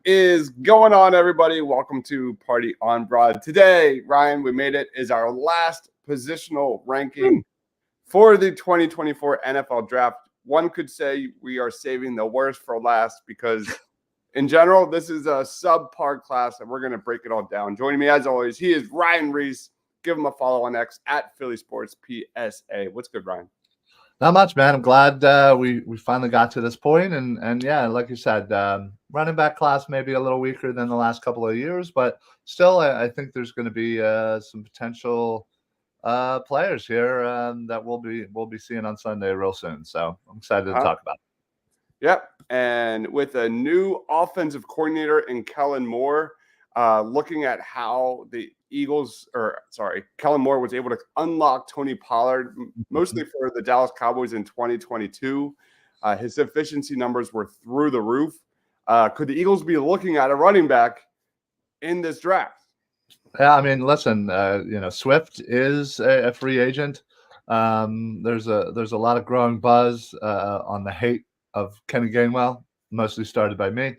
is going on, everybody? Welcome to Party on Broad. Today, Ryan, we made it, is our last positional ranking for the 2024 NFL Draft. One could say we are saving the worst for last because, in general, this is a subpar class, and we're going to break it all down. Joining me, as always, he is Ryan Reese. Give him a follow on X at Philly Sports PSA. What's good, Ryan? Not much, man. I'm glad we finally got to this point. And yeah, like you said, running back class may be a little weaker than the last couple of years, but still, I think there's going to be some potential players here that we'll be seeing on Sunday real soon. So I'm excited to talk about it. Yep. And with a new offensive coordinator in Kellen Moore, looking at how the Kellen Moore was able to unlock Tony Pollard, mostly for the Dallas Cowboys in 2022. His efficiency numbers were through the roof. Could the Eagles be looking at a running back in this draft? Yeah, I mean, listen, Swift is a free agent. There's a lot of growing buzz on the hate of Kenny Gainwell, mostly started by me.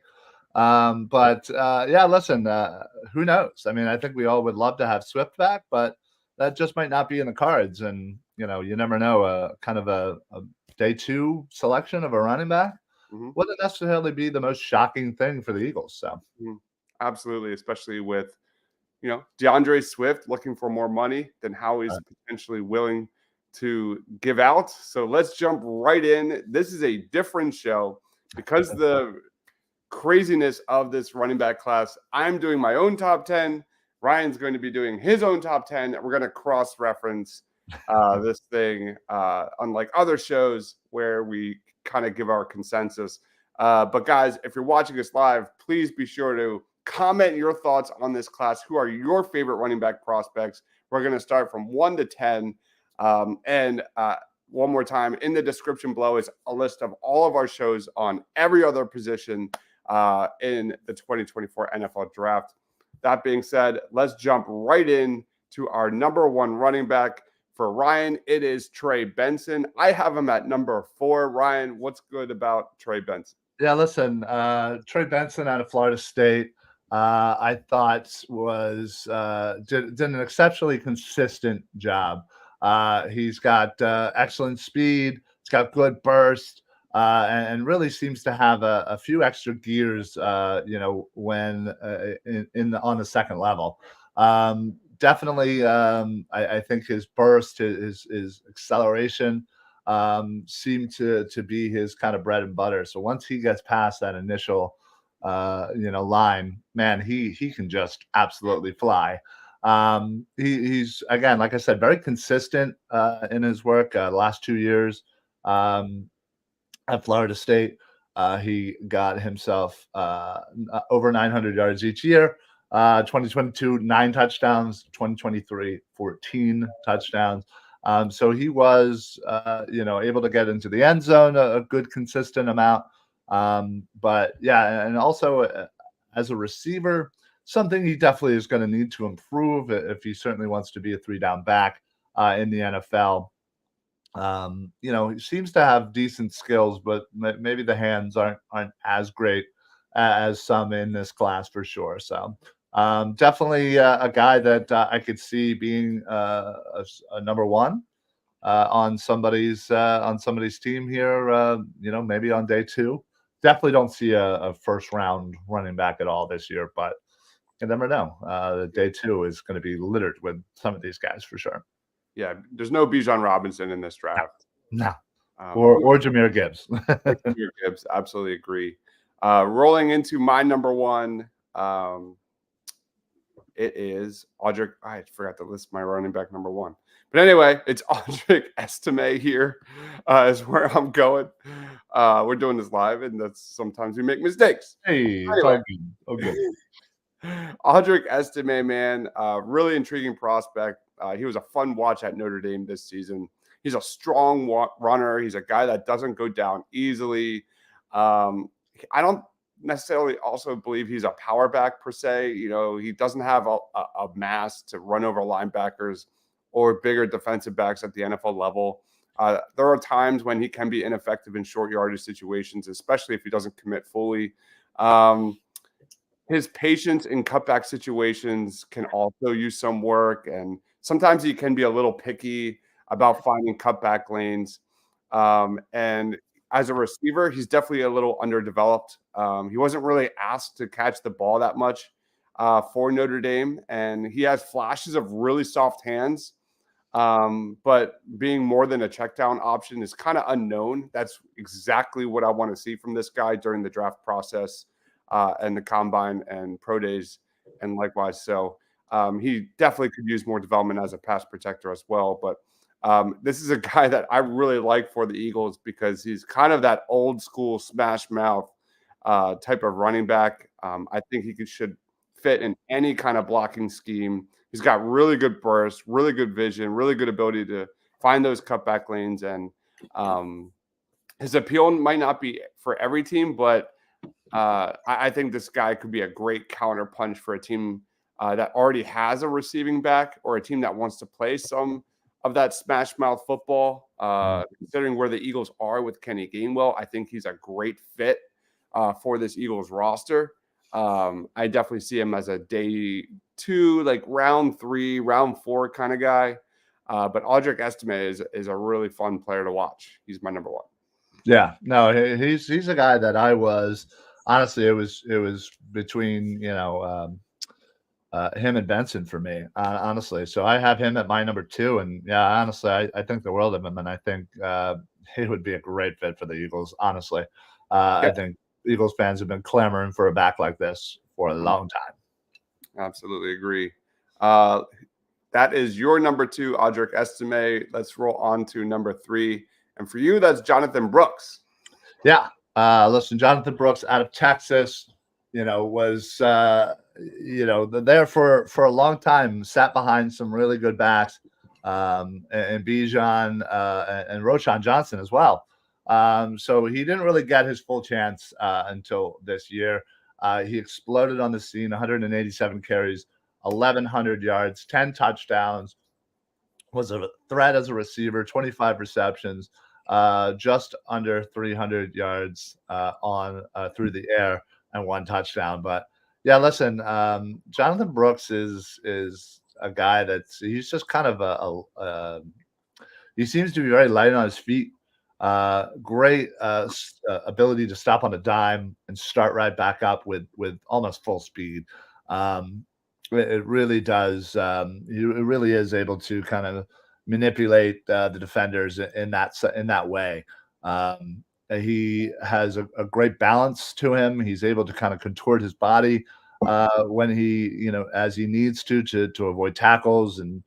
Listen, who knows? I mean, I think we all would love to have Swift back, but that just might not be in the cards. And, you never know, kind of a day two selection of a running back wouldn't necessarily be the most shocking thing for the Eagles. So absolutely, especially with, DeAndre Swift looking for more money than how he's potentially willing to give out. So let's jump right in. This is a different show because the craziness of this running back class. I'm doing my own top 10. Ryan's going to be doing his own top 10. We're going to cross-reference this thing, unlike other shows where we kind of give our consensus. But guys, if you're watching us live, please be sure to comment your thoughts on this class. Who are your favorite running back prospects? We're going to start from 1 to 10. One more time, in the description below is a list of all of our shows on every other position in the 2024 NFL Draft. That being said, let's jump right in to our number one running back. For Ryan, it is Trey Benson. I have him at number 4. Ryan, what's good about Trey Benson? Yeah, listen, Trey Benson out of Florida State, I thought did an exceptionally consistent job. He's got excellent speed. He's got good burst. And really seems to have a few extra gears, when on the second level. Definitely, I think his burst, his acceleration, seemed to be his kind of bread and butter. So once he gets past that initial, line, man, he can just absolutely fly. He's, again, like I said, very consistent in his work. The last 2 years. At Florida State, he got himself over 900 yards each year. 2022, 9 touchdowns. 2023, 14 touchdowns. So he was, able to get into the end zone a good, consistent amount. But yeah, and also as a receiver, something he definitely is going to need to improve if he certainly wants to be a 3-down back in the NFL. He seems to have decent skills, but maybe the hands aren't as great as some in this class for sure. So definitely a guy that I could see being a number 1 on somebody's team here. Maybe on day 2. Definitely don't see a first round running back at all this year, but you never know. The day 2 is going to be littered with some of these guys for sure. Yeah, there's no Bijan Robinson in this draft. No. Or Jahmyr Gibbs. Jahmyr Gibbs, absolutely agree. Rolling into my number 1, it is Aundre. I forgot to list my running back number 1. But anyway, it's Aundre Estime here is where I'm going. We're doing this live, and that's sometimes we make mistakes. Hey, anyway. Okay. Aundre Estime, man, really intriguing prospect. He was a fun watch at Notre Dame this season. He's a strong runner. He's a guy that doesn't go down easily. I don't necessarily also believe he's a power back per se. He doesn't have a mass to run over linebackers or bigger defensive backs at the NFL level. There are times when he can be ineffective in short yardage situations, especially if he doesn't commit fully. his patience in cutback situations can also use some work, and sometimes he can be a little picky about finding cutback lanes. And as a receiver, he's definitely a little underdeveloped. He wasn't really asked to catch the ball that much for Notre Dame, and he has flashes of really soft hands. But being more than a check down option is kind of unknown. That's exactly what I want to see from this guy during the draft process and the combine and pro days, and likewise. So he definitely could use more development as a pass protector as well. But this is a guy that I really like for the Eagles because he's kind of that old school smash mouth type of running back. I think should fit in any kind of blocking scheme. He's got really good burst, really good vision, really good ability to find those cutback lanes. And his appeal might not be for every team, but I think this guy could be a great counter punch for a team that already has a receiving back or a team that wants to play some of that smash mouth football. Considering where the Eagles are with Kenny Gainwell, I think he's a great fit for this Eagles roster. I definitely see him as a day 2, like round 3, round 4 kind of guy. But Audric Estime is a really fun player to watch. He's my number 1. Yeah, no, he's a guy that I was honestly. It was between him and Benson for me, honestly. So I have him at my number 2, and yeah, honestly, I think the world of him, and I think he would be a great fit for the Eagles. Honestly, I think Eagles fans have been clamoring for a back like this for a long time. Absolutely agree. That is your number 2, Audric Estime. Let's roll on to number 3. And for you, that's Jonathan Brooks. Yeah. Listen, Jonathan Brooks out of Texas, was, there for a long time, sat behind some really good backs, and Bijan and Roschon Johnson as well. So he didn't really get his full chance until this year. He exploded on the scene, 187 carries, 1,100 yards, 10 touchdowns, was a threat as a receiver, 25 receptions, just under 300 yards on through the air, and 1 touchdown. But yeah, listen, Jonathan Brooks is a guy he's just kind of he seems to be very light on his feet. Great ability to stop on a dime and start right back up with almost full speed. It really does. It really is able to kind of manipulate the defenders in that way. He has a great balance to him. He's able to kind of contort his body when he, as he needs to avoid tackles, and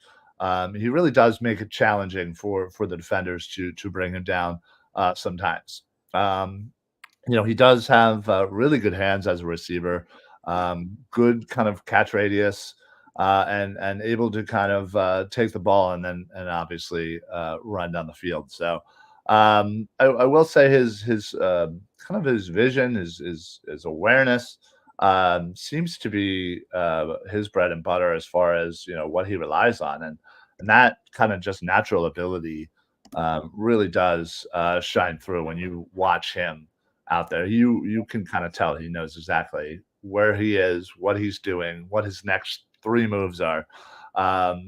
he really does make it challenging for the defenders to bring him down sometimes. He does have really good hands as a receiver, good kind of catch radius, and able to kind of take the ball and obviously run down the field. So I will say his kind of his vision, his awareness seems to be his bread and butter as far as what he relies on, and that kind of just natural ability really does shine through when you watch him out there. You can kind of tell he knows exactly where he is, what he's doing, what his next 3 moves are. Now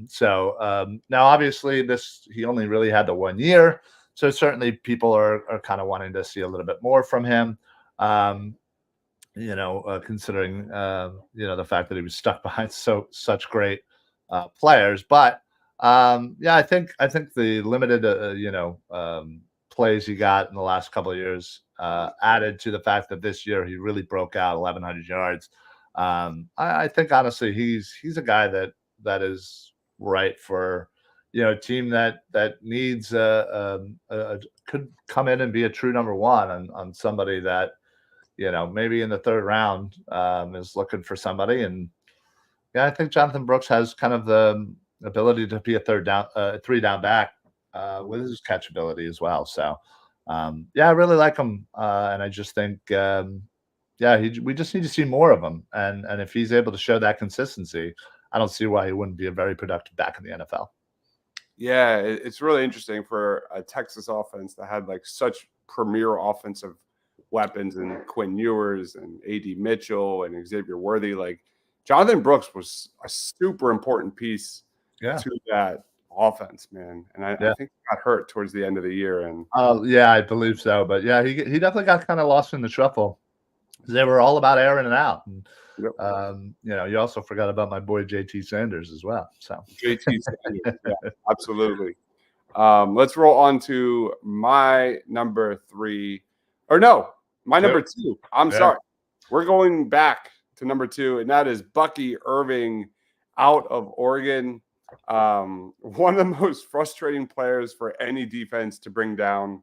obviously he only really had the 1 year, so certainly people are kind of wanting to see a little bit more from him. Considering the fact that he was stuck behind such great players. But yeah, I think the limited plays he got in the last couple of years added to the fact that this year he really broke out 1,100 yards. I think honestly he's a guy that is right for a team that needs could come in and be a true number 1 on somebody that maybe in the 3rd round is looking for somebody. And yeah, I think Jonathan Brooks has kind of the ability to be a 3 down back with his catchability as well. So yeah, I really like him, and I just think we just need to see more of him. And if he's able to show that consistency, I don't see why he wouldn't be a very productive back in the NFL. Yeah, it's really interesting for a Texas offense that had like such premier offensive weapons and Quinn Ewers and A.D. Mitchell and Xavier Worthy. Like Jonathan Brooks was a super important piece to that offense, man. And I think he got hurt towards the end of the year. And yeah, I believe so. But yeah, he definitely got kind of lost in the shuffle. They were all about airing it out. And, you also forgot about my boy JT Sanders as well. So JT Sanders, yeah, absolutely. Let's roll on to my number 3. Or no, my number 2. I'm sorry. We're going back to number 2, and that is Bucky Irving out of Oregon. One of the most frustrating players for any defense to bring down.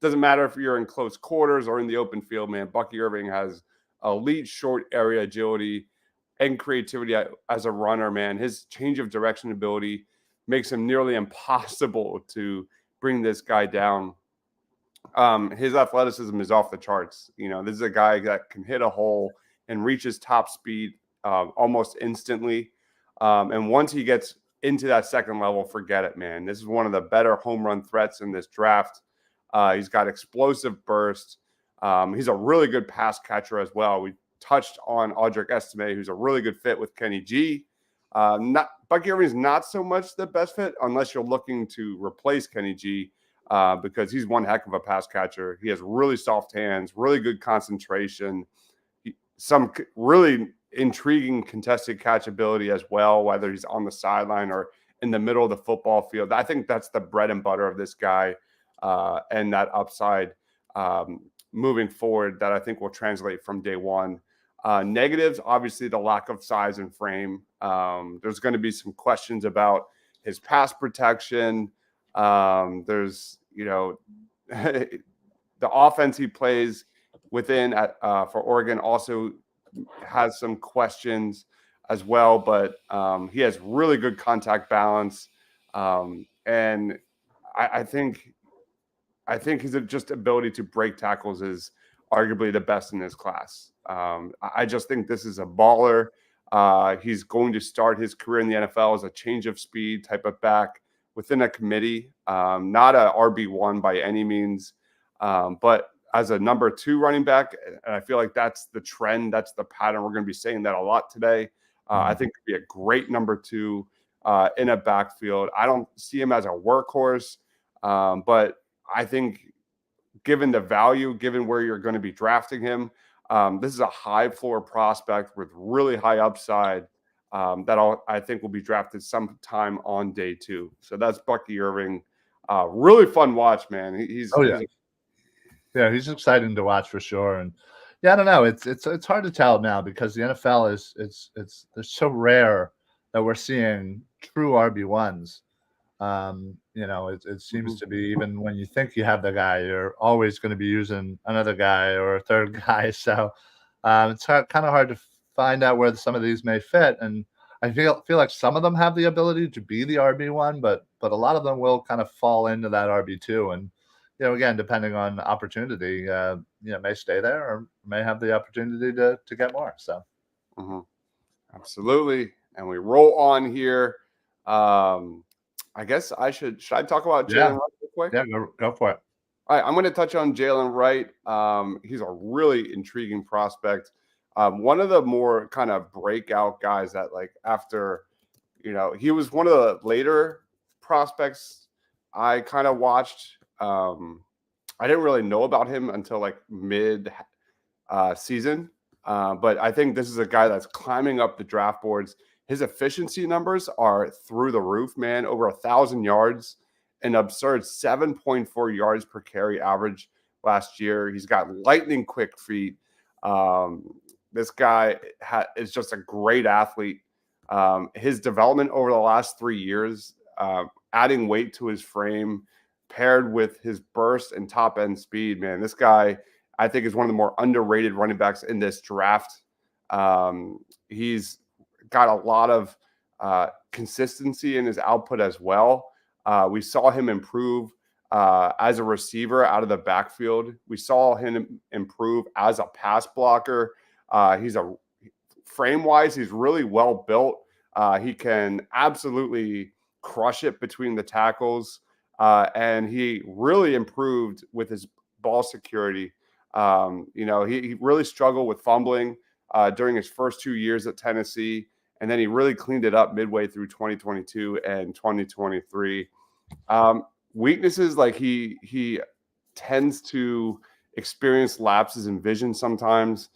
Doesn't matter if you're in close quarters or in the open field, man. Bucky Irving has elite short area agility and creativity as a runner, man. His change of direction ability makes him nearly impossible to bring this guy down. His athleticism is off the charts. This is a guy that can hit a hole and reach his top speed almost instantly. And once he gets into that second level, forget it, man. This is one of the better home run threats in this draft. He's got explosive burst. He's a really good pass catcher as well. We touched on Aundre Ezekiel, who's a really good fit with Kenny G. Bucky Irving is not so much the best fit unless you're looking to replace Kenny G, because he's one heck of a pass catcher. He has really soft hands, really good concentration, some really intriguing contested catch ability as well, whether he's on the sideline or in the middle of the football field. I think that's the bread and butter of this guy, and that upside moving forward that I think will translate from day one. Negatives, obviously, the lack of size and frame. There's going to be some questions about his pass protection. There's, the offense he plays within for Oregon also has some questions as well, but he has really good contact balance. And I think his just ability to break tackles is arguably the best in this class. I just think this is a baller. He's going to start his career in the NFL as a change of speed type of back within a committee, not a RB1 by any means, but as a number 2 running back. And I feel like that's the trend. That's the pattern. We're going to be saying that a lot today. I think it'd be a great number 2 in a backfield. I don't see him as a workhorse, but I think given the value, given where you're going to be drafting him, this is a high floor prospect with really high upside that I think will be drafted sometime on day 2. So that's Bucky Irving. Really fun watch, man. He's he's exciting to watch for sure. And I don't know. It's hard to tell now because the NFL is so rare that we're seeing true RB1s. It seems to be, even when you think you have the guy, you're always going to be using another guy or a third guy. So it's kind of hard to find out where some of these may fit. And I feel like some of them have the ability to be the RB1, but a lot of them will kind of fall into that RB2. And again, depending on opportunity, may stay there or may have the opportunity to get more. So absolutely. And we roll on here. I guess should I talk about Jaylen Wright real quick? Yeah, go for it. All right, I'm going to touch on Jaylen Wright. He's a really intriguing prospect. One of the more kind of breakout guys that, like, after, he was one of the later prospects I kind of watched. I didn't really know about him until like mid season. But I think this is a guy that's climbing up the draft boards. His efficiency numbers are through the roof, man. Over 1,000 yards, an absurd 7.4 yards per carry average last year. He's got lightning quick feet. This guy is just a great athlete. His development over the last 3 years, adding weight to his frame, paired with his burst and top end speed, man. This guy, I think, is one of the more underrated running backs in this draft. He's got a lot of consistency in his output as well. We saw him improve as a receiver out of the backfield. We saw him improve as a pass blocker. Frame-wise, he's really well built. He can absolutely crush it between the tackles. And he really improved with his ball security. He really struggled with fumbling during his first 2 years at Tennessee, and then he really cleaned it up midway through 2022 and 2023. Weaknesses, like he tends to experience lapses in vision sometimes.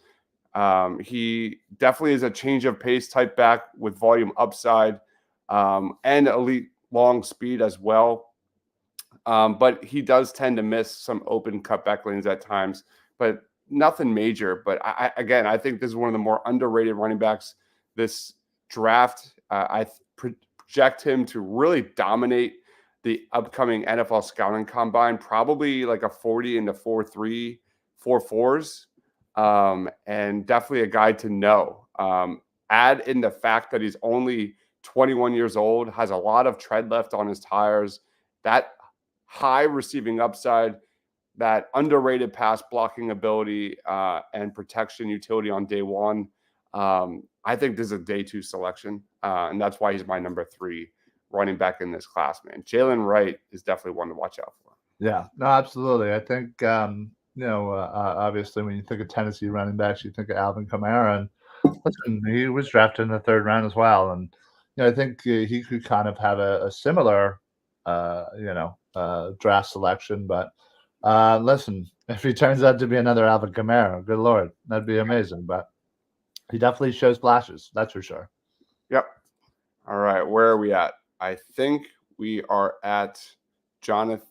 He definitely is a change of pace type back with volume upside and elite long speed as well. But he does tend to miss some open cutback lanes at times, but nothing major. But I think this is one of the more underrated running backs this draft. I project him to really dominate the upcoming NFL scouting combine, probably like a 40 into 4.3, 4.4s, and definitely a guy to know. Add in the fact that he's only 21 years old, has a lot of tread left on his tires, that high receiving upside, that underrated pass blocking ability, and protection utility on day one. I think this is a day 2 selection, and that's why he's my number 3 running back in this class, man. Jaylen Wright is definitely one to watch out for. Yeah, no, absolutely. I think, obviously when you think of Tennessee running backs, you think of Alvin Kamara, and listen, he was drafted in the 3rd round as well. And, I think he could kind of have a similar, draft selection. But listen, if he turns out to be another Alvin Kamara, good Lord, that'd be amazing. But he definitely shows flashes, that's for sure. Yep. All right, where are we at? I think we are at Jonathan.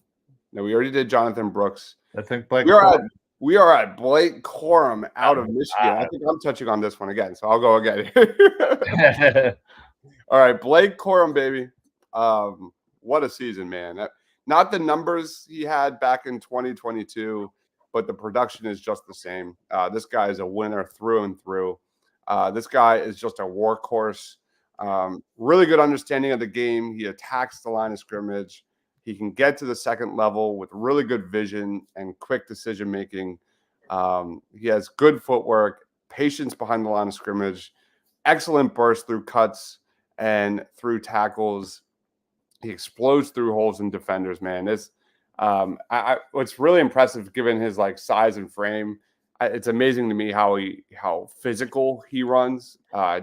No, we already did Jonathan Brooks. I think Blake. We are at Blake Corum out of Michigan. I think I'm touching on this one again, so I'll go again. All right, Blake Corum, baby. What a season, man. Not the numbers he had back in 2022, but the production is just the same. This guy is a winner through and through. This guy is just a workhorse. Really good understanding of the game. He attacks the line of scrimmage. He can get to the second level with really good vision and quick decision making. He has good footwork, patience behind the line of scrimmage, excellent burst through cuts and through tackles. He explodes through holes in defenders, man. What's really impressive given his like size and frame. It's amazing to me how physical he runs.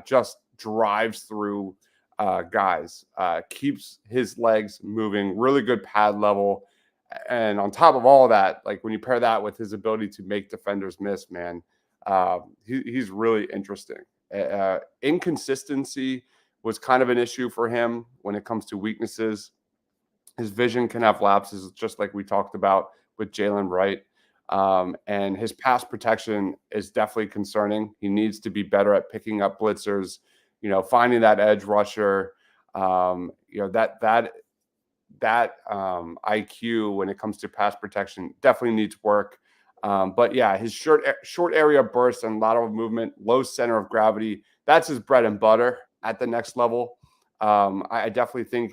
Just drives through guys, keeps his legs moving, really good pad level. And on top of all of that, like when you pair that with his ability to make defenders miss, man, he's really interesting. Inconsistency was kind of an issue for him when it comes to weaknesses. His vision can have lapses, just like we talked about with Jaylen Wright. And his pass protection is definitely concerning. He needs to be better at picking up blitzers, finding that edge rusher, that IQ when it comes to pass protection definitely needs work. But yeah, his short area burst and lateral movement, low center of gravity, that's his bread and butter at the next level. I definitely think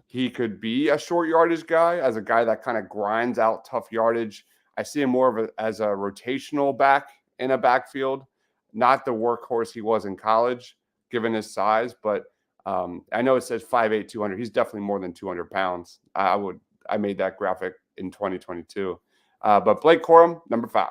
he could be a short yardage guy, as a guy that kind of grinds out tough yardage. I see him more as a rotational back in a backfield, not the workhorse he was in college, given his size. But I know it says 5'8", 200. He's definitely more than 200 pounds. I made that graphic in 2022. But Blake Corum, number 5.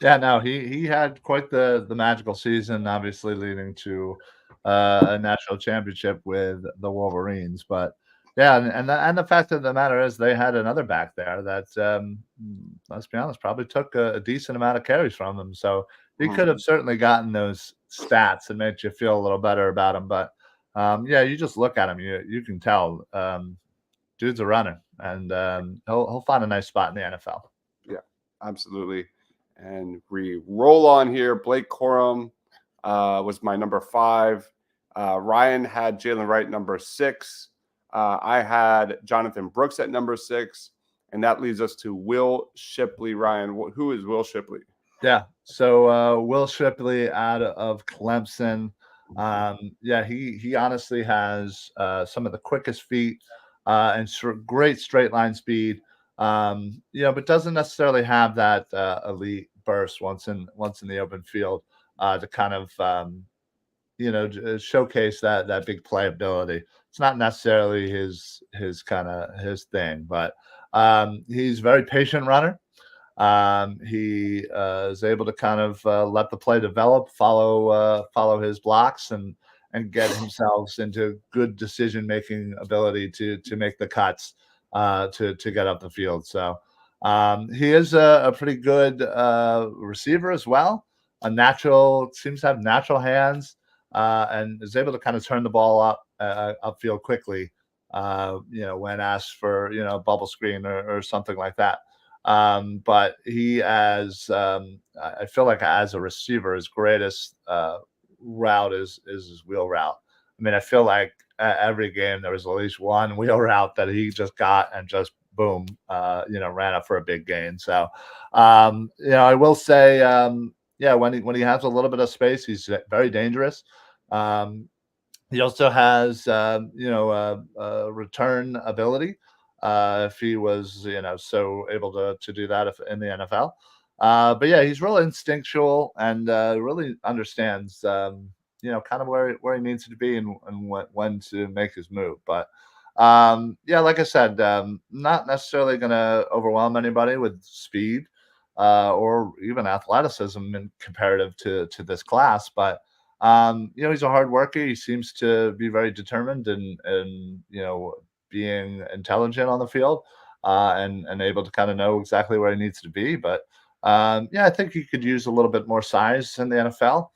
Yeah, no, he had quite the magical season, obviously leading to a national championship with the Wolverines. But yeah, and the fact of the matter is they had another back there that, let's be honest, probably took a decent amount of carries from them. So he could have certainly gotten those stats and made you feel a little better about him. But yeah, you just look at him, you can tell dude's a runner, and he'll find a nice spot in the NFL. Yeah, absolutely. And we roll on here. Blake Corum was my number 5. Ryan had Jaylen Wright number 6. I had Jonathan Brooks at number 6. And that leads us to Will Shipley. Ryan, who is Will Shipley? Yeah, so Will Shipley out of Clemson. Yeah, he honestly has some of the quickest feet and great straight line speed. But doesn't necessarily have that elite burst once in the open field to kind of showcase that big playability. It's not necessarily his thing, but he's a very patient runner. He is able to kind of let the play develop, follow his blocks, and get himself into good decision making ability to make the cuts to get up the field. So he is a pretty good receiver as well. Seems to have natural hands, and is able to kind of turn the ball upfield quickly. When asked for bubble screen or something like that. But I feel like as a receiver, his greatest route is his wheel route. I mean, I feel like every game there was at least one wheel route that he just got and just boom, ran up for a big gain. So, I will say, yeah, when he has a little bit of space, he's very dangerous. Um, he also has, return ability. If he was, so able to do that if in the NFL. But yeah, he's real instinctual and really understands, kind of where he needs to be and when to make his move. But yeah, like I said, not necessarily going to overwhelm anybody with speed or even athleticism in comparative to this class, but he's a hard worker. He seems to be very determined and being intelligent on the field, and able to kind of know exactly where he needs to be. But yeah, I think he could use a little bit more size in the NFL.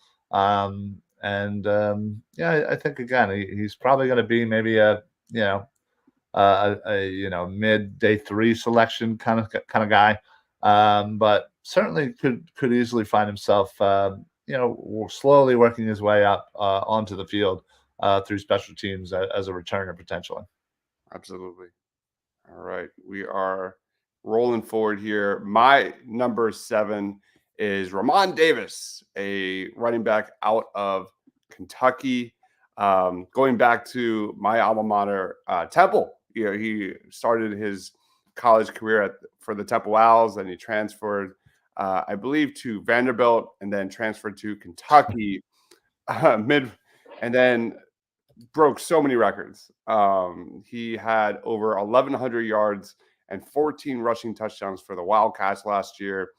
Yeah, I think again he's probably going to be maybe a mid day 3 selection kind of guy, but certainly could easily find himself slowly working his way up onto the field through special teams as a returner potentially. Absolutely. All right. We are rolling forward here. My number 7 is Ramon Davis, a running back out of Kentucky. Going back to my alma mater, Temple. He started his college career for the Temple Owls, and he transferred, I believe, to Vanderbilt, and then transferred to Kentucky and then broke so many records. He had over 1,100 yards and 14 rushing touchdowns for the Wildcats last year.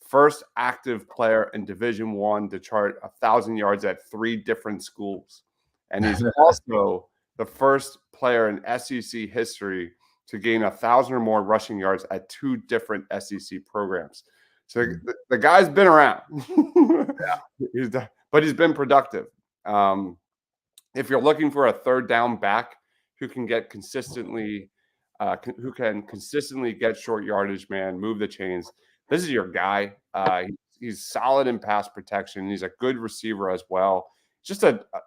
First active player in Division One to chart 1,000 yards at 3 different schools, and he's also the first player in SEC history to gain 1,000 or more rushing yards at 2 different SEC programs. So the guy's been around, but he's been productive. If you're looking for a third down back who can get consistently, get short yardage, man, move the chains, this is your guy. He's solid in pass protection. He's a good receiver as well.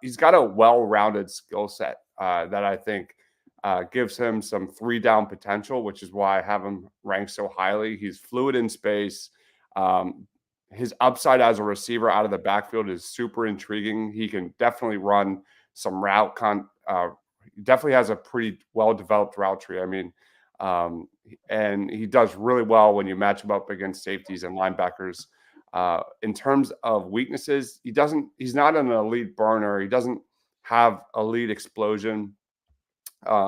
He's got a well-rounded skill set that I think gives him some 3-down potential, which is why I have him ranked so highly. He's fluid in space. His upside as a receiver out of the backfield is super intriguing. He can definitely run some definitely has a pretty well-developed route tree. I mean, and he does really well when you match him up against safeties and linebackers. In terms of weaknesses, he's not an elite burner. He doesn't have elite explosion.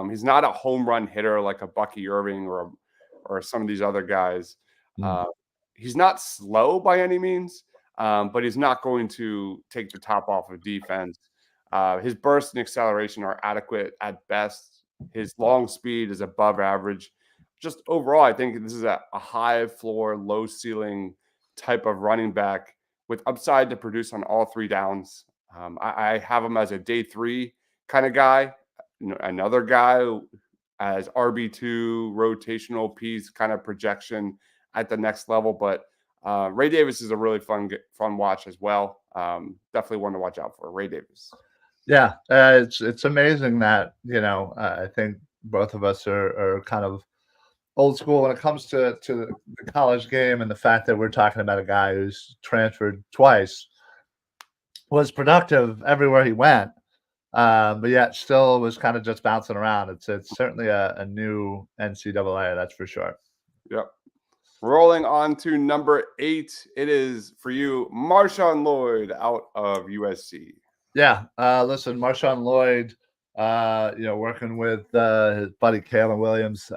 He's not a home run hitter like a Bucky Irving or some of these other guys. He's not slow by any means, but he's not going to take the top off of defense. His burst and acceleration are adequate at best. His long speed is above average. Just overall, I think this is a high floor, low ceiling type of running back with upside to produce on all 3 downs. I have him as a day 3 kind of guy. Another guy as RB2, rotational piece kind of projection at the next level. But Ray Davis is a really fun watch as well. Definitely one to watch out for, Ray Davis. Yeah, it's amazing that I think both of us are kind of old school when it comes to the college game, and the fact that we're talking about a guy who's transferred twice, was productive everywhere he went, but yet still was kind of just bouncing around. It's certainly a new NCAA, that's for sure. Yep. Rolling on to number 8, it is for you, Marshon Lloyd out of USC. Yeah, listen, Marshon Lloyd, working with his buddy Kalen Williams.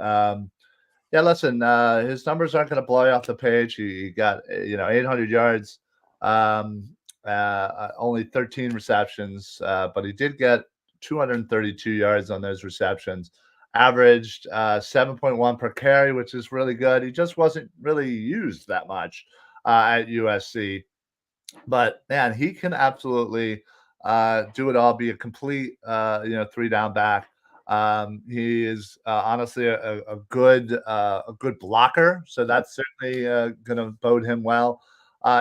Yeah, listen, his numbers aren't going to blow you off the page. He got 800 yards, um, only 13 receptions, but he did get 232 yards on those receptions. Averaged 7.1 per carry, which is really good. He just wasn't really used that much at USC. But man, he can absolutely do it all. Be a complete, three down back. He is honestly a good blocker, so that's certainly going to bode him well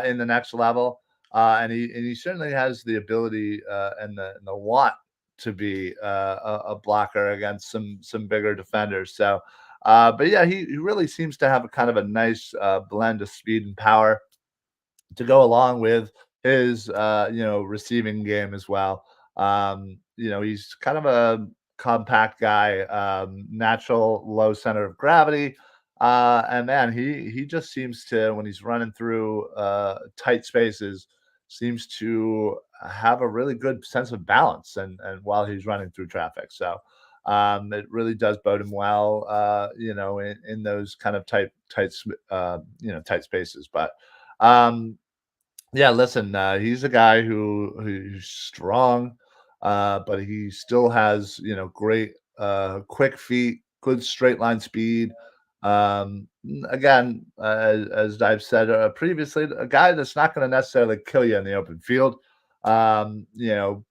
in the next level. And he certainly has the ability and the want to be a blocker against some bigger defenders. So, but yeah, he really seems to have a kind of a nice blend of speed and power to go along with his receiving game as well. He's kind of a compact guy, natural low center of gravity. And man, he just seems to, when he's running through tight spaces, seems to have a really good sense of balance and while he's running through traffic. So it really does bode him well, in those kind of tight spaces. But um, yeah, listen, he's a guy who's strong, but he still has, great, quick feet, good straight line speed. Again, as I've said previously, a guy that's not going to necessarily kill you in the open field. Um, you know,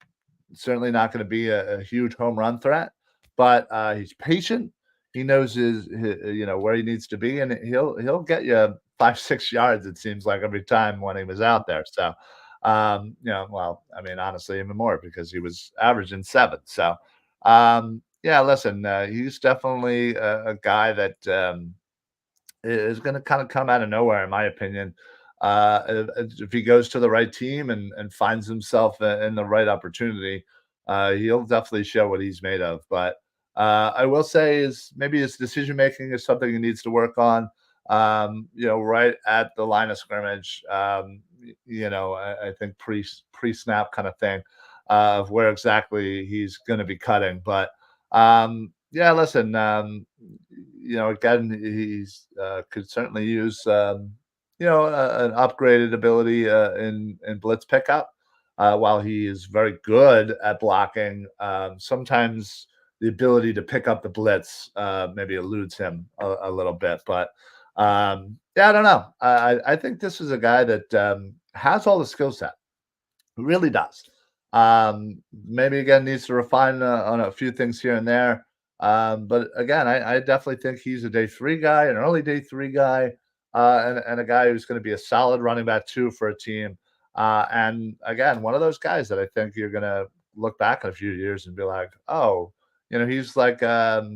Certainly not going to be a huge home run threat, but he's patient. He knows where he needs to be, and he'll get you 5-6 yards. It seems like every time when he was out there. So, well, I mean, honestly, even more because he was averaging 7. So, yeah, listen, he's definitely a guy that is going to kind of come out of nowhere, in my opinion. If he goes to the right team and finds himself in the right opportunity, he'll definitely show what he's made of. But I will say is maybe his decision making is something he needs to work on. Right at the line of scrimmage. I think pre snap kind of thing of where exactly he's going to be cutting. But yeah, listen, again, he's could certainly use an upgraded ability in blitz pickup. While he is very good at blocking, sometimes the ability to pick up the blitz maybe eludes him a little bit. But yeah, I don't know. I think this is a guy that has all the skill set. Really does. Maybe again needs to refine on a few things here and there. But again, I definitely think he's a day 3 guy, an early day 3 guy, and a guy who's going to be a solid running back 2 for a team. And again, one of those guys that I think you're going to look back in a few years and be like, oh, he's like a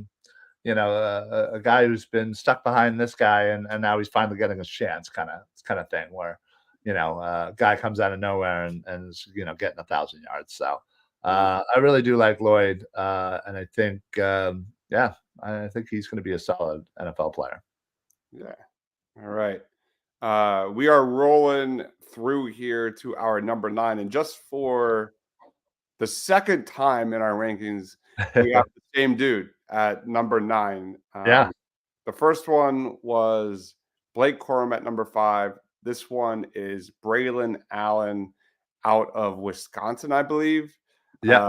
guy who's been stuck behind this guy, and now he's finally getting a chance, kind of thing, where a guy comes out of nowhere and is getting 1,000 yards. So I really do like Lloyd, and I think yeah, I think he's going to be a solid NFL player. Yeah. All right. We are rolling through here to our number 9, and just for the second time in our rankings, we have the same dude at number 9. Yeah, The first one was Blake Corum at number 5. This one is Braylon Allen out of Wisconsin, I believe. yeah.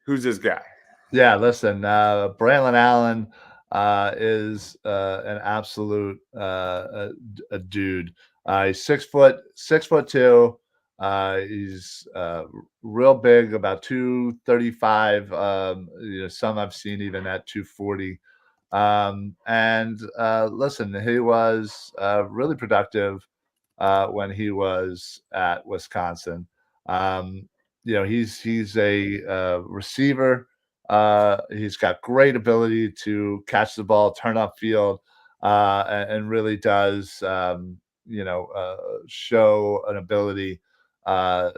Who's this guy? Yeah, listen, Braylon Allen is an absolute a dude. He's 6'2". He's real big, about 235. Some I've seen even at 240. And listen, he was really productive when he was at Wisconsin. Um, he's a receiver. He's got great ability to catch the ball, turn upfield, and really does show an ability uh,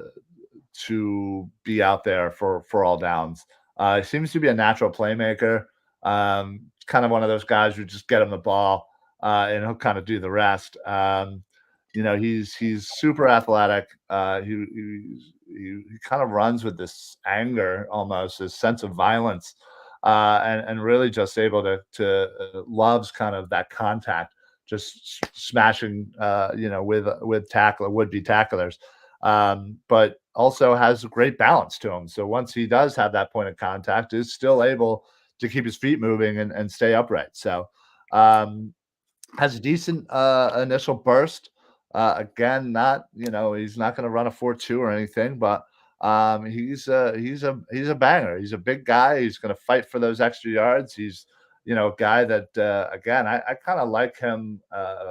to be out there for all downs. He seems to be a natural playmaker. Kind of one of those guys who just get him the ball and he'll kind of do the rest. He's super athletic. He kind of runs with this anger, almost this sense of violence, and really just able to loves kind of that contact, just smashing, with tackler would be tacklers, but also has great balance to him. So once he does have that point of contact, is still able to keep his feet moving and stay upright. So um, has a decent initial burst. Again, not he's not going to run a 4.2 or anything, but he's a banger. He's a big guy. He's going to fight for those extra yards. He's a guy that again I kind of like him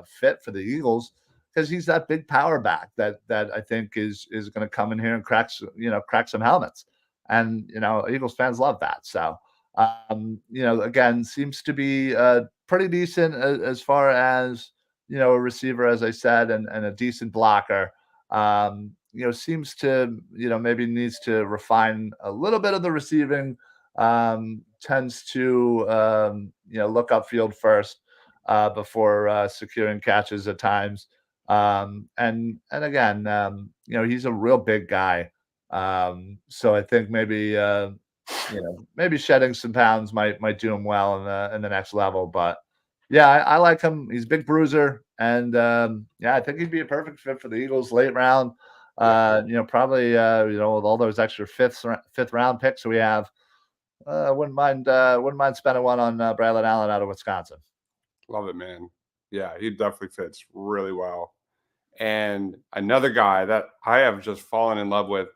fit for the Eagles because he's that big power back that I think is going to come in here and crack some helmets, and Eagles fans love that. So again, seems to be pretty decent as far as a receiver, as I said, and a decent blocker. Seems to maybe needs to refine a little bit of the receiving. Tends to look upfield first before securing catches at times. And again, he's a real big guy. So I think maybe shedding some pounds might do him well in the next level. But yeah, I like him. He's a big bruiser, and yeah, I think he'd be a perfect fit for the Eagles late round. Probably with all those extra fifth round picks we have, wouldn't mind spending one on Braylon Allen out of Wisconsin. Love it, man. Yeah, he definitely fits really well. And another guy that I have just fallen in love with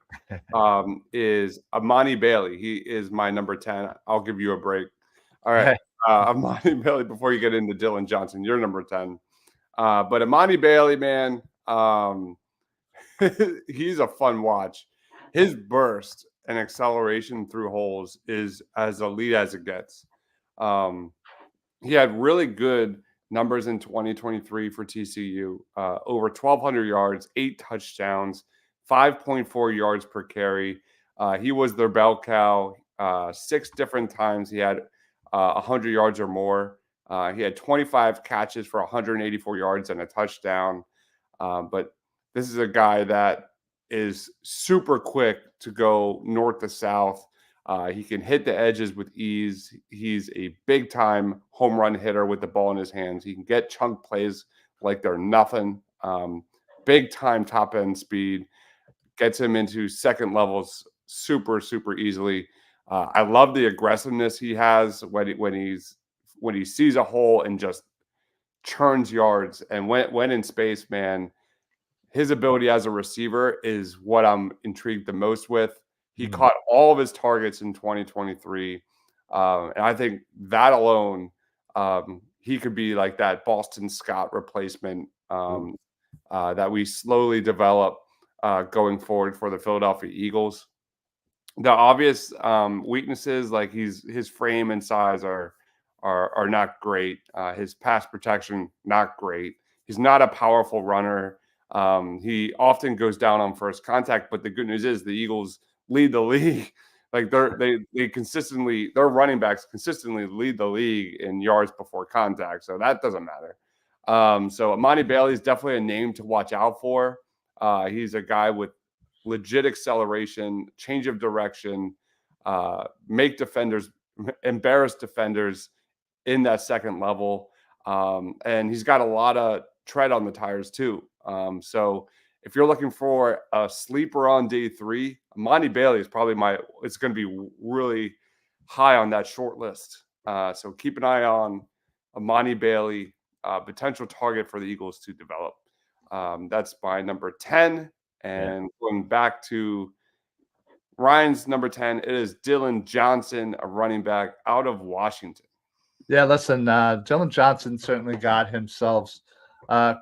is Amari Bailey. He is my number 10. I'll give you a break. All right. Amari Bailey, before you get into Dylan Johnson, you're number 10. But Amari Bailey, man, he's a fun watch. His burst and acceleration through holes is as elite as it gets. He had really good numbers in 2023 for TCU, over 1,200 yards, 8 touchdowns, 5.4 yards per carry. He was their bell cow. 6 different times he had 100 yards or more. He had 25 catches for 184 yards and a touchdown. But this is a guy that is super quick to go north to south. He can hit the edges with ease. He's a big-time home run hitter with the ball in his hands. He can get chunk plays like they're nothing. Big-time top-end speed. Gets him into second levels super, super easily. I love the aggressiveness he has when he sees a hole and just churns yards. And when in space, man, his ability as a receiver is what I'm intrigued the most with. He caught all of his targets in 2023. And I think that alone, he could be like that Boston Scott replacement that we slowly develop going forward for the Philadelphia Eagles. The obvious weaknesses, like his frame and size, are not great. His pass protection, not great. He's not a powerful runner. He often goes down on first contact, but the good news is the Eagles lead the league. Like their running backs consistently lead the league in yards before contact, so that doesn't matter. So Amari Bailey is definitely a name to watch out for. He's a guy with legit acceleration, change of direction, make defenders, embarrass defenders in that second level, and he's got a lot of tread on the tires too. So if you're looking for a sleeper on day 3, Amari Bailey is probably it's going to be really high on that short list. So keep an eye on Amari Bailey, potential target for the Eagles to develop. That's my number 10. And going back to Ryan's number 10, it is Dylan Johnson, a running back out of Washington. Yeah, listen, Dylan Johnson certainly got himself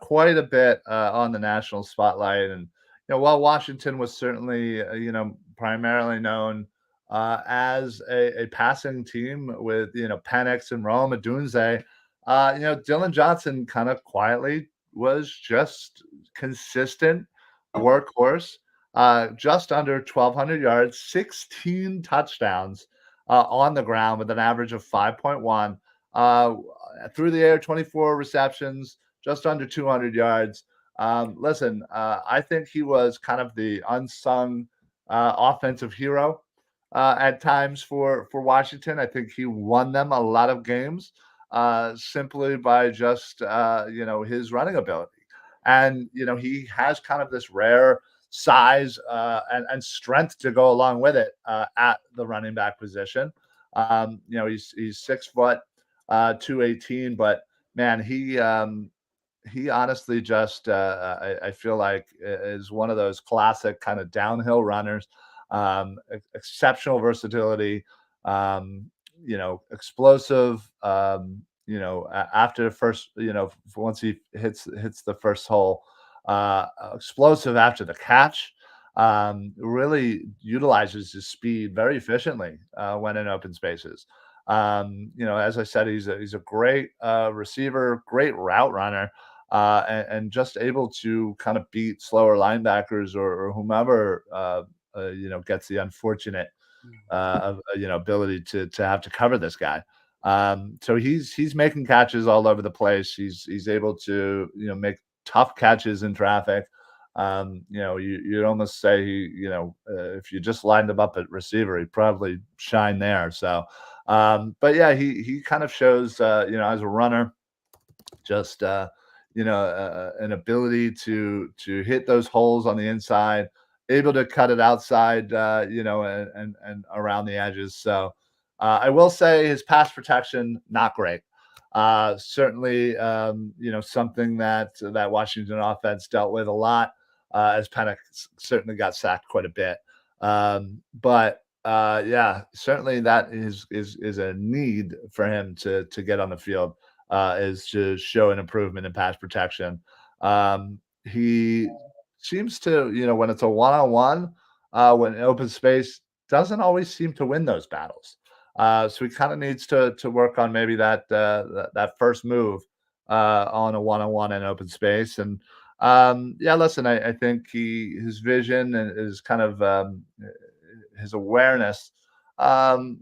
quite a bit on the national spotlight. And, while Washington was certainly, primarily known as a passing team with, Penix and Rome and Dunze, Dylan Johnson kind of quietly was just consistent workhorse, just under 1,200 yards, 16 touchdowns on the ground with an average of 5.1. Through the air, 24 receptions, just under 200 yards. Listen, I think he was kind of the unsung offensive hero at times for Washington. I think he won them a lot of games simply by just his running ability. And he has kind of this rare size and strength to go along with it at the running back position. He's 6 foot 218, but man, he honestly just I feel like is one of those classic kind of downhill runners. Exceptional versatility, explosive. After the first, once he hits the first hole, explosive after the catch. Really utilizes his speed very efficiently when in open spaces. As I said, he's a great receiver, great route runner, and just able to kind of beat slower linebackers or whomever gets the unfortunate ability to have to cover this guy. So he's making catches all over the place. He's able to make tough catches in traffic. You'd almost say if you just lined him up at receiver, he'd probably shine there. So, but yeah, he kind of shows as a runner, just an ability to hit those holes on the inside, able to cut it outside, and around the edges. So I will say his pass protection not great. Certainly, something that Washington offense dealt with a lot. As Penix certainly got sacked quite a bit. But yeah, certainly that is a need for him to get on the field. Is to show an improvement in pass protection. He seems to, when it's a one-on-one, when in open space, doesn't always seem to win those battles. So he kind of needs to work on maybe that first move on a one-on-one in open space. And yeah, listen, I think his vision and his kind of his awareness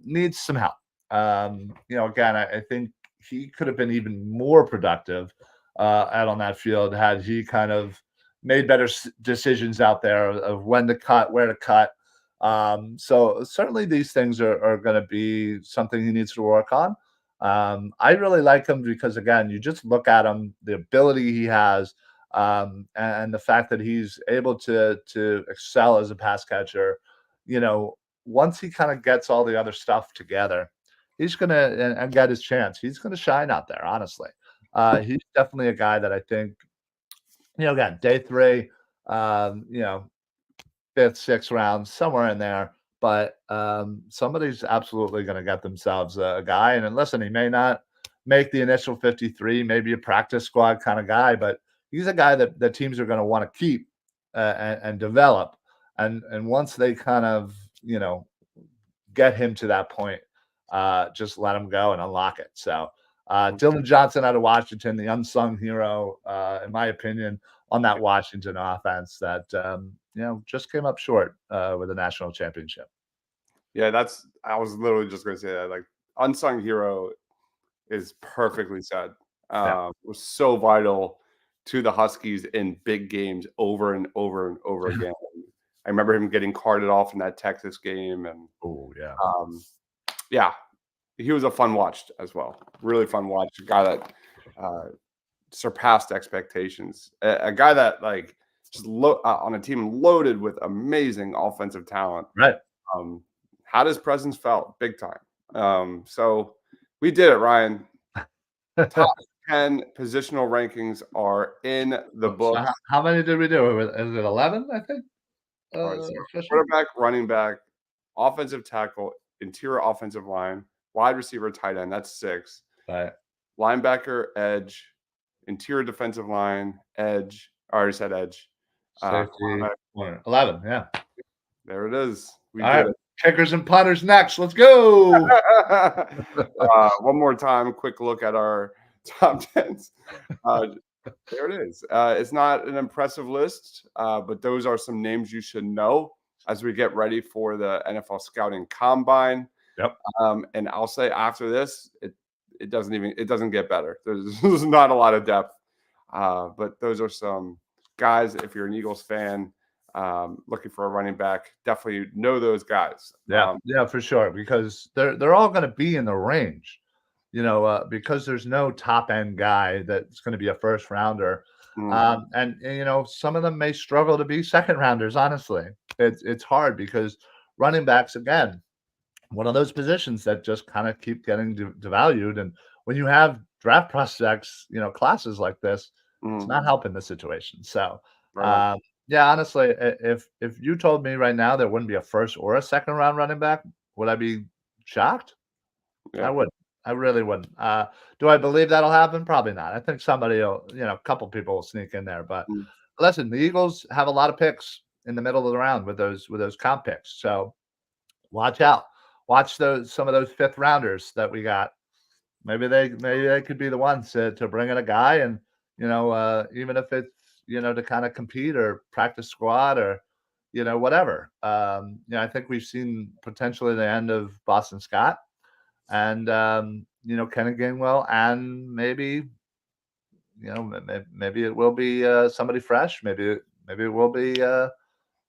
needs some help. Again, I think he could have been even more productive out on that field had he kind of made better decisions out there of when to cut, where to cut. So certainly these things are going to be something he needs to work on. I really like him because, again, you just look at him, the ability he has, and the fact that he's able to excel as a pass catcher. Once he kind of gets all the other stuff together, he's gonna and get his chance. He's gonna shine out there, honestly. He's definitely a guy that I think, again, day 3, you know, 5th, 6th round, somewhere in there. But somebody's absolutely gonna get themselves a guy. And then listen, he may not make the initial 53, maybe a practice squad kind of guy, but he's a guy that teams are gonna want to keep and develop. And once they kind of, get him to that point, just let him go and unlock it. So Dylan Johnson out of Washington, the unsung hero, in my opinion, on that Washington offense that just came up short with a national championship. Yeah, I was literally just going to say that. Like, unsung hero is perfectly said. Was so vital to the Huskies in big games over and over and over again. I remember him getting carted off in that Texas game, and yeah, he was a fun watch as well. Really fun watch. A guy that surpassed expectations. A guy that just on a team loaded with amazing offensive talent. Right. Had his presence felt big time. So we did it, Ryan. Top 10 positional rankings are in the book. So how many did we do? Is it 11, I think? Right, so quarterback, running back, offensive tackle, interior offensive line, wide receiver, tight end. That's 6. Right. Linebacker, edge, interior defensive line, edge. I already said edge. Safety, 11. Yeah. There it is. We All did right. it. Kickers and punters next. Let's go. One more time, quick look at our top 10s. There it is. It's not an impressive list, but those are some names you should know as we get ready for the NFL Scouting Combine. Yep. And I'll say after this, it doesn't get better. There's not a lot of depth, but those are some guys. If you're an Eagles fan, looking for a running back, definitely know those guys. Yeah, for sure, because they're all going to be in the range, because there's no top end guy that's going to be a first rounder, and some of them may struggle to be second rounders. Honestly, it's hard because running backs, again, one of those positions that just kind of keep getting devalued, and when you have draft prospects, classes like this, it's not helping the situation. So, Right. yeah, honestly, if you told me right now there wouldn't be a first or a second round running back, would I be shocked? I Yeah. wouldn't. I really wouldn't. Do I believe that'll happen? Probably not. I think somebody will, a couple people will sneak in there. But Mm. listen, the Eagles have a lot of picks in the middle of the round with those comp picks. So watch out. Watch some of those fifth rounders that we got. Maybe they could be the ones to bring in a guy, and even if it's to kind of compete or practice squad or whatever. I think we've seen potentially the end of Boston Scott and Kenny Gainwell, and maybe maybe it will be somebody fresh. Maybe it will be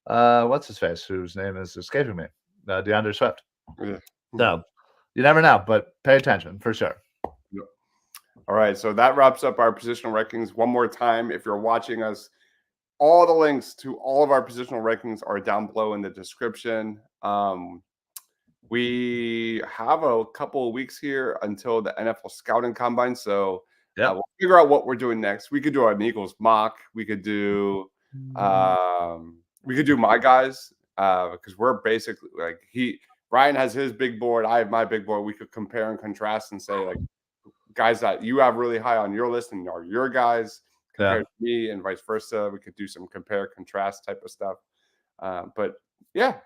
what's his face, whose name is escaping me, DeAndre Swift. Yeah. So you never know, but pay attention for sure. Yep. All right, so that wraps up our positional rankings. One more time, if you're watching us, all the links to all of our positional rankings are down below in the description. We have a couple of weeks here until the NFL Scouting Combine, so we'll figure out what we're doing next. We could do an Eagles mock. We could do my guys because we're basically like Ryan has his big board, I have my big board. We could compare and contrast and say like guys that you have really high on your list and are your guys compared to me, and vice versa. We could do some compare contrast type of stuff. But yeah,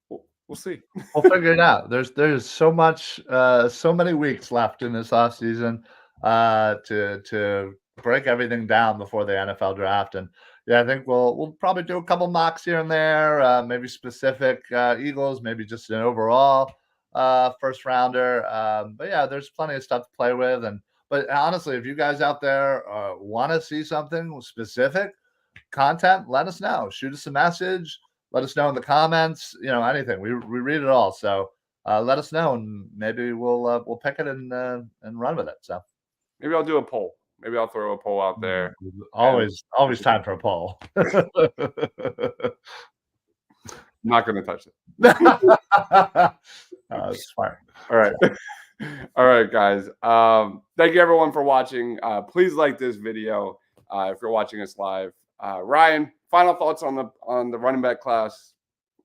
we'll see. We'll figure it out. There's so many weeks left in this offseason to break everything down before the NFL draft. And yeah, I think we'll probably do a couple mocks here and there, maybe specific Eagles, maybe just an overall first rounder. But yeah, there's plenty of stuff to play with. But honestly, if you guys out there want to see something specific content, let us know. Shoot us a message. Let us know in the comments. Anything. We read it all. So let us know, and maybe we'll pick it and run with it. So maybe I'll do a poll. Maybe I'll throw a poll out there. Always time for a poll. I'm not going to touch it. Smart. All right. All right, guys. Thank you everyone for watching. Please like this video if you're watching us live. Ryan, final thoughts on the running back class.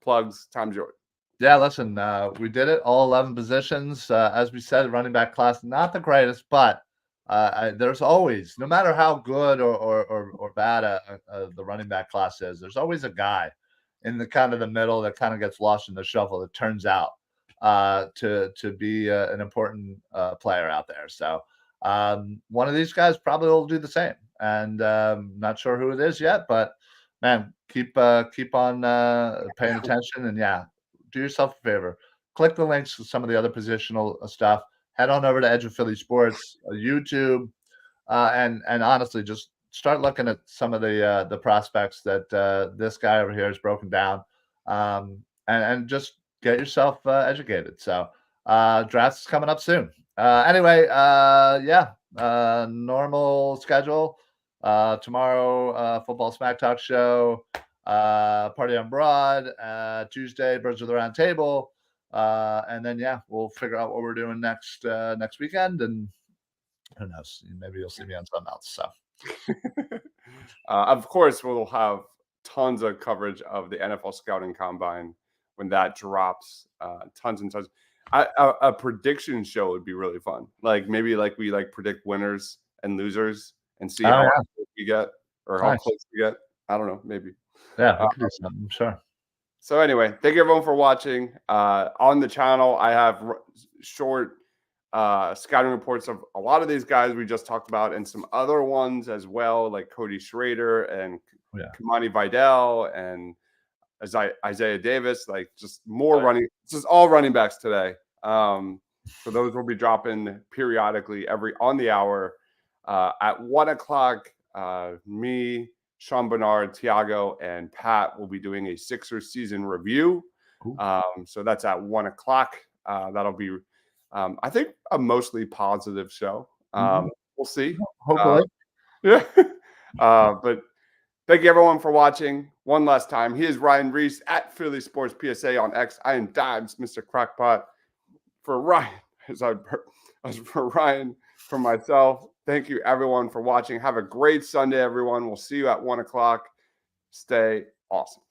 Plugs. Time's yours. Yeah, listen, we did it, all 11 positions. As we said, running back class, not the greatest, but there's always, no matter how good or bad the running back class is, there's always a guy in the middle that kind of gets lost in the shuffle that turns out to be an important player out there. So one of these guys probably will do the same, and not sure who it is yet, but man, keep on paying attention, and yeah, do yourself a favor, click the links to some of the other positional stuff. Head on over to Edge of Philly Sports YouTube, and honestly, just start looking at some of the prospects that this guy over here has broken down, and just get yourself educated. So drafts coming up soon. Anyway, normal schedule. Tomorrow, football smack talk show. Party on Broad. Tuesday, Birds of the Round Table. And then we'll figure out what we're doing next weekend, and who knows, maybe you'll see me on something else. So of course we'll have tons of coverage of the NFL Scouting Combine when that drops. Tons and tons. A prediction show would be really fun. Like maybe we predict winners and losers and see how close we get or how close we get. I don't know, maybe. Yeah, we could do something, I'm sure. So anyway, thank you everyone for watching. On the channel, I have short scouting reports of a lot of these guys we just talked about, and some other ones as well, like Cody Schrader and Kamani Vidal and Isaiah Davis, like just more running. This is all running backs today. So those will be dropping periodically on the hour at 1:00. Me, Sean Bernard, Tiago, and Pat will be doing a Sixers season review. So that's at 1 o'clock. That'll be, I think, a mostly positive show. We'll see. Hopefully. Yeah. But thank you, everyone, for watching. One last time, he is Ryan Reese at Philly Sports PSA on X. I am Dimes, Mr. Crackpot. For Ryan, for Ryan, for myself, thank you, everyone, for watching. Have a great Sunday, everyone. We'll see you at 1 o'clock. Stay awesome.